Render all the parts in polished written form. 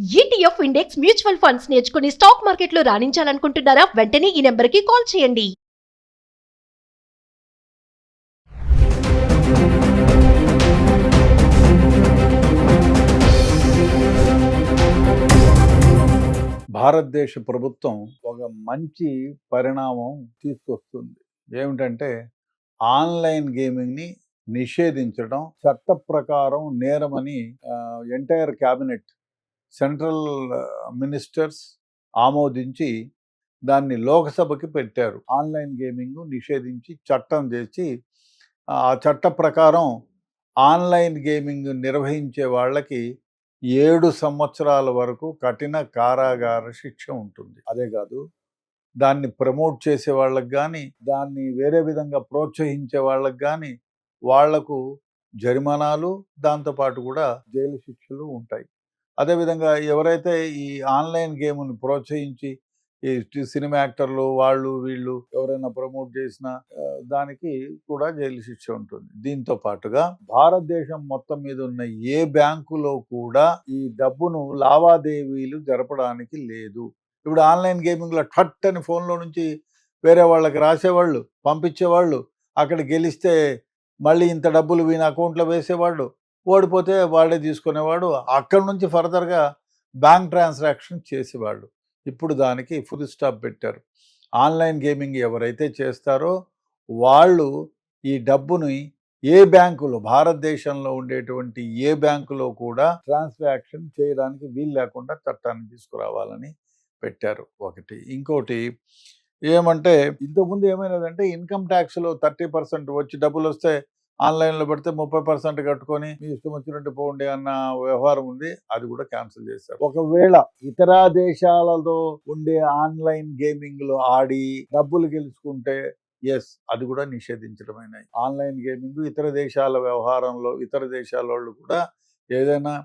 ETF index mutual funds నేర్చుకుని stock మార్కెట్లో రాణించాలనుకుంటున్నారా? వెంటనే ఈ నెంబర్కి కాల్ చేయండి. భారతదేశ ప్రభుత్వం ఒక మంచి పరిణామం తీసుకొస్తుంది. ఏమిటంటే ఆన్లైన్ గేమింగ్ని నిషేధించడం, చట్ట ప్రకారం నేరమని ఎంటైర్ క్యాబినెట్, సెంట్రల్ మినిస్టర్స్ ఆమోదించి దాన్ని లోక్సభకి పెట్టారు. ఆన్లైన్ గేమింగ్ నిషేధించి చట్టం చేసి ఆ చట్ట ప్రకారం ఆన్లైన్ గేమింగ్ నిర్వహించే వాళ్ళకి 7 సంవత్సరాల వరకు కఠిన కారాగార శిక్ష ఉంటుంది. అదే కాదు, దాన్ని ప్రమోట్ చేసే వాళ్ళకి కానీ, దాన్ని వేరే విధంగా ప్రోత్సహించే వాళ్ళకి కానీ వాళ్లకు జరిమానాలు, దాంతోపాటు కూడా జైలు శిక్షలు ఉంటాయి. అదేవిధంగా ఎవరైతే ఈ ఆన్లైన్ గేమ్ని ప్రోత్సహించి ఈ సినిమా యాక్టర్లు వాళ్ళు వీళ్ళు ఎవరైనా ప్రమోట్ చేసిన దానికి కూడా జైలు శిక్ష ఉంటుంది. దీంతో పాటుగా భారతదేశం మొత్తం మీద ఉన్న ఏ బ్యాంకులో కూడా ఈ డబ్బును లావాదేవీలు జరపడానికి లేదు. ఇప్పుడు ఆన్లైన్ గేమింగ్లో ఠట్ అని ఫోన్లో నుంచి వేరే వాళ్ళకి రాసేవాళ్ళు, పంపించేవాళ్ళు, అక్కడ గెలిస్తే మళ్ళీ ఇంత డబ్బులు వీని అకౌంట్లో వేసేవాళ్ళు, ఓడిపోతే వాడే తీసుకునేవాడు, అక్కడి నుంచి ఫర్దర్గా బ్యాంక్ ట్రాన్సాక్షన్ చేసేవాళ్ళు. ఇప్పుడు దానికి ఫుల్ స్టాప్ పెట్టారు. ఆన్లైన్ గేమింగ్ ఎవరైతే చేస్తారో వాళ్ళు ఈ డబ్బుని ఏ బ్యాంకులో, భారతదేశంలో ఉండేటువంటి ఏ బ్యాంకులో కూడా ట్రాన్సాక్షన్ చేయడానికి వీలు లేకుండా చట్టాన్ని తీసుకురావాలని పెట్టారు ఒకటి. ఇంకోటి ఏమంటే, ఇంతకుముందు ఏమైనదంటే ఇన్కమ్ ట్యాక్స్లో 30% వచ్చి డబ్బులు వస్తే ఆన్లైన్లో పెడితే 30% కట్టుకొని మీ ఇష్టం వచ్చినట్టు పోండి అన్న వ్యవహారం ఉంది. అది కూడా క్యాన్సిల్ చేశారు. ఒకవేళ ఇతర దేశాలతో ఉండే ఆన్లైన్ గేమింగ్ లో ఆడి డబ్బులు గెలుచుకుంటే అది కూడా నిషేధించడమైనాయి. ఆన్లైన్ గేమింగ్ ఇతర దేశాల వ్యవహారంలో ఇతర దేశాల వాళ్ళు కూడా ఏదైనా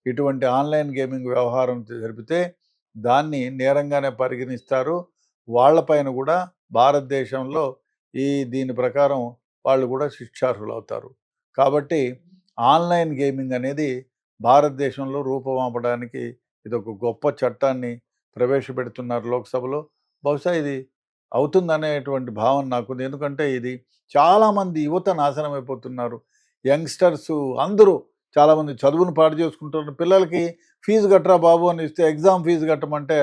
ఇటువంటి ఆన్లైన్ గేమింగ్ వ్యవహారం జరిపితే దాన్ని నేరంగానే పరిగణిస్తారు. వాళ్ళపైన కూడా భారతదేశంలో దీని ప్రకారం వాళ్ళు కూడా శిక్షార్హులు అవుతారు. కాబట్టి ఆన్లైన్ గేమింగ్ అనేది భారతదేశంలో రూపుమాపడానికి ఇది ఒక గొప్ప చట్టాన్ని ప్రవేశపెడుతున్నారు లోక్సభలో. బహుశా ఇది అవుతుందనేటువంటి భావన నాకుంది. ఎందుకంటే ఇది చాలామంది యువత నాశనం అయిపోతున్నారు. యంగ్స్టర్స్ అందరూ చాలామంది చదువును పాడు చేసుకుంటున్నారు. పిల్లలకి ఫీజు కట్టరా బాబు అని ఇస్తే ఎగ్జామ్ ఫీజు కట్టమంటే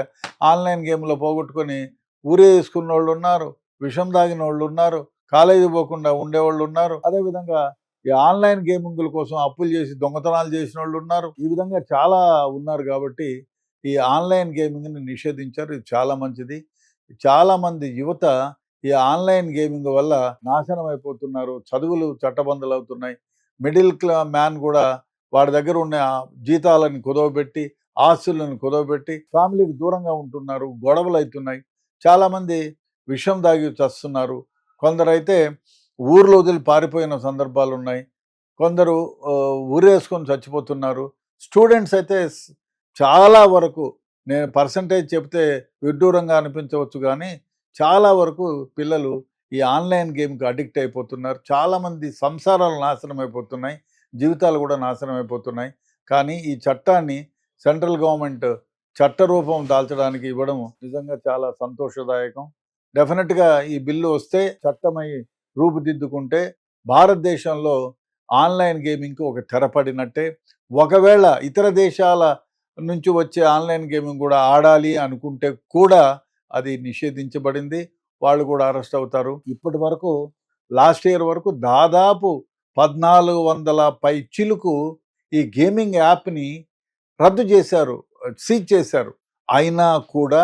ఆన్లైన్ గేమ్లో పోగొట్టుకొని ఊరే వేసుకున్న వాళ్ళు ఉన్నారు, విషం దాగిన వాళ్ళు ఉన్నారు, కాలేజీ పోకుండా ఉండేవాళ్ళు ఉన్నారు. అదేవిధంగా ఈ ఆన్లైన్ గేమింగ్ల కోసం అప్పులు చేసి దొంగతనాలు చేసిన వాళ్ళు ఉన్నారు. ఈ విధంగా చాలా ఉన్నారు. కాబట్టి ఈ ఆన్లైన్ గేమింగ్ని నిషేధించారు. ఇది చాలా మంచిది. చాలా మంది యువత ఈ ఆన్లైన్ గేమింగ్ వల్ల నాశనం అయిపోతున్నారు. చదువులు చట్టబందులు అవుతున్నాయి. మిడిల్ మ్యాన్ కూడా వాడి దగ్గర ఉన్న జీతాలను కుదవబెట్టి, ఆస్తులను కుదవబెట్టి ఫ్యామిలీకి దూరంగా ఉంటున్నారు. గొడవలు అవుతున్నాయి. చాలామంది విషం దాగి చస్తున్నారు. కొందరైతే ఊర్లో వదిలి పారిపోయిన సందర్భాలు ఉన్నాయి. కొందరు ఊరేసుకొని చచ్చిపోతున్నారు. స్టూడెంట్స్ అయితే చాలా వరకు, నేను పర్సంటేజ్ చెప్తే విడ్డూరంగా అనిపించవచ్చు కానీ చాలా వరకు పిల్లలు ఈ ఆన్లైన్ గేమ్కి అడిక్ట్ అయిపోతున్నారు. చాలామంది సంసారాలు నాశనం అయిపోతున్నాయి, జీవితాలు కూడా నాశనం అయిపోతున్నాయి. కానీ ఈ చట్టాన్ని సెంట్రల్ గవర్నమెంట్ చట్టరూపం దాల్చడానికి ఇవ్వడం నిజంగా చాలా సంతోషదాయకం. డెఫినెట్గా ఈ బిల్లు వస్తే, చట్టమై రూపుదిద్దుకుంటే భారతదేశంలో ఆన్లైన్ గేమింగ్కి ఒక తెరపడినట్టే. ఒకవేళ ఇతర దేశాల నుంచి వచ్చే ఆన్లైన్ గేమింగ్ కూడా ఆడాలి అనుకుంటే కూడా అది నిషేధించబడింది. వాళ్ళు కూడా అరెస్ట్ అవుతారు. ఇప్పటి వరకు లాస్ట్ ఇయర్ వరకు దాదాపు 1400 పైచిలుకు ఈ గేమింగ్ యాప్ని రద్దు చేశారు, సీజ్ చేశారు. అయినా కూడా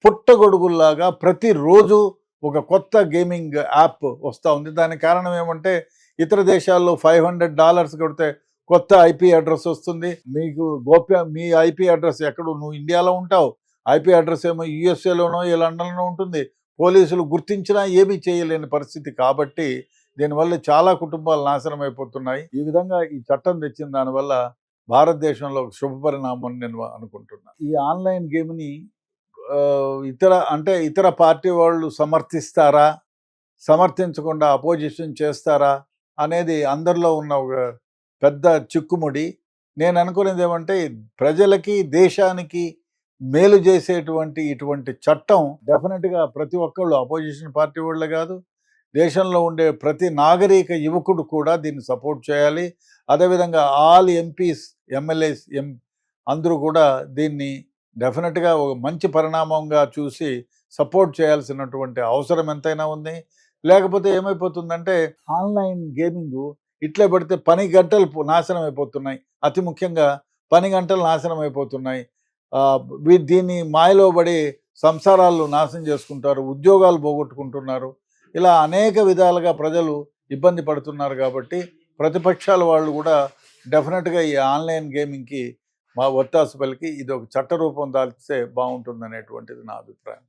పుట్టగొడుగుల్లాగా ప్రతిరోజు ఒక కొత్త గేమింగ్ యాప్ వస్తూ ఉంది. దానికి కారణం ఏమంటే, ఇతర దేశాల్లో $500 కొడితే కొత్త ఐపీ అడ్రస్ వస్తుంది. మీకు మీ ఐపీ అడ్రస్ ఎక్కడ, నువ్వు ఇండియాలో ఉంటావు, ఐపీ అడ్రస్ ఏమో యూఎస్ఏలోనో లండన్లోనో ఉంటుంది. పోలీసులు గుర్తించినా ఏమీ చేయలేని పరిస్థితి. కాబట్టి దీనివల్ల చాలా కుటుంబాలు నాశనం అయిపోతున్నాయి. ఈ విధంగా ఈ చట్టం తెచ్చిన దానివల్ల భారతదేశంలో ఒక శుభ పరిణామం నేను అనుకుంటున్నాను. ఈ ఆన్లైన్ గేమ్ని ఇతర పార్టీ వాళ్ళు సమర్థిస్తారా, సమర్థించకుండా అపోజిషన్ చేస్తారా అనేది అందరిలో ఉన్న ఒక పెద్ద చిక్కుముడి. నేను అనుకునేది ఏమంటే ప్రజలకి దేశానికి మేలు చేసేటువంటి ఇటువంటి చట్టం డెఫినెట్గా ప్రతి ఒక్కళ్ళు అపోజిషన్ పార్టీ వాళ్ళే కాదు, దేశంలో ఉండే ప్రతి నాగరిక యువకుడు కూడా దీన్ని సపోర్ట్ చేయాలి. అదేవిధంగా ఆల్ ఎంపీస్, ఎమ్మెల్యేస్, అందరూ కూడా దీన్ని డెఫినెట్గా ఒక మంచి పరిణామంగా చూసి సపోర్ట్ చేయాల్సినటువంటి అవసరం ఎంతైనా ఉంది. లేకపోతే ఏమైపోతుందంటే ఆన్లైన్ గేమింగ్ ఇట్లే పడితే పని గంటలు నాశనం అయిపోతున్నాయి. అతి ముఖ్యంగా పని గంటలు నాశనం అయిపోతున్నాయి. దీన్ని మాయలో పడి సంసారాలు నాశనం చేసుకుంటారు, ఉద్యోగాలు పోగొట్టుకుంటున్నారు. ఇలా అనేక విధాలుగా ప్రజలు ఇబ్బంది పడుతున్నారు. కాబట్టి ప్రతిపక్షాల వాళ్ళు కూడా డెఫినెట్గా ఈ ఆన్లైన్ గేమింగ్కి మా ఒత్తాసు పలికి ఇది ఒక చట్ట రూపం దాల్చితే బాగుంటుందనేటువంటిది నా అభిప్రాయం.